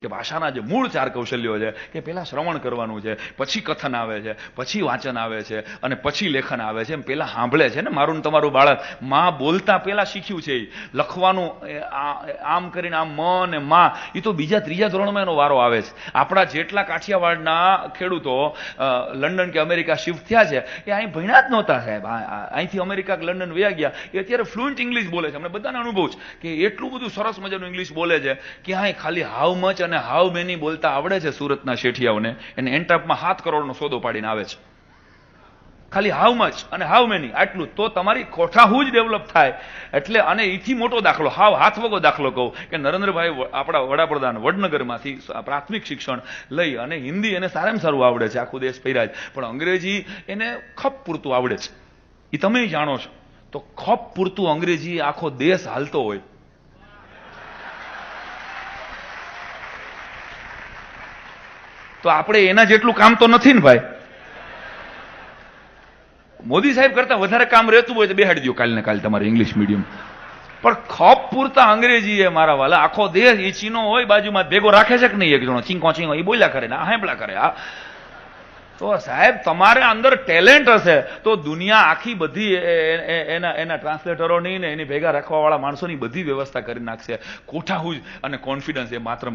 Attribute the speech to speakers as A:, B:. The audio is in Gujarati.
A: કે ભાષાના જે મૂળ ચાર કૌશલ્યો છે કે પહેલા શ્રવણ કરવાનું છે, પછી કથન આવે છે, પછી વાંચન આવે છે અને પછી લેખન આવે છે. એમ પહેલા સાંભળે છે ને. મારું ને તમારું બાળક માં બોલતા પહેલા શીખ્યું છે, લખવાનું આમ કરીને આમ મ ને માં, એ તો બીજા ત્રીજા ધોરણમાં એનો વારો આવે છે. આપણા જેટલા કાઠિયાવાડના ખેડૂતો લંડન કે અમેરિકા શિફ્ટ થયા છે એ અહીં ભણ્યા જ નહોતા સાહેબ. અહીંથી અમેરિકા કે લંડન વયા ગયા એ અત્યારે ફ્લુઅન્ટ ઇંગ્લિશ બોલે છે. અમને બધાને અનુભવ છે કે એટલું બધું સરસ મજાનું ઇંગ્લિશ બોલે છે કે અહીં ખાલી હાઉ મચ અને હાઉ મેની બોલતા આવડે છે સુરતના શેઠિયાઓને. એને એન્ટરપમાં 7 કરોડનો સોદો પાડીને આવે છે. ખાલી હાઉ મચ અને હાઉ મેની, આટલું તો તમારી કોઠાહુ જ ડેવલપ થાય. એટલે અને એથી મોટો દાખલો, હાથ વગો દાખલો કહું કે નરેન્દ્રભાઈ આપણા વડાપ્રધાન વડનગરમાંથી પ્રાથમિક શિક્ષણ લઈ અને હિન્દી એને સારામાં સારું આવડે છે, આખું દેશ પૈરા જ, પણ અંગ્રેજી એને ખપ પૂરતું આવડે છે. એ તમે જાણો છો. તો ખપ પૂરતું અંગ્રેજી આખો દેશ હાલતો હોય તો આપણે એના જેટલું કામ તો નથી ને ભાઈ. મોદી સાહેબ કરતા વધારે કામ રહેતું હોય તો બેહાડી દો કાલને કાલ તમારે ઇંગ્લિશ મીડિયમ. પણ ખપ પૂરતા અંગ્રેજી એ મારા વાલા આખો દેશ. એ ચીનો હોય બાજુમાં ભેગો રાખે છે કે નહીં એક જણો ચીંકો ચીંકો એ બોલ્યા કરે ને આ હેંપલા કરે. આ તો સાહેબ તમારે અંદર ટેલેન્ટ હશે તો દુનિયા આખી બધી એના ટ્રાન્સલેટરોની ને એની ભેગા રાખવા વાળા માણસોની બધી વ્યવસ્થા કરી નાખશે. કોઠાહુ જ અને કોન્ફિડન્સ એ માત્ર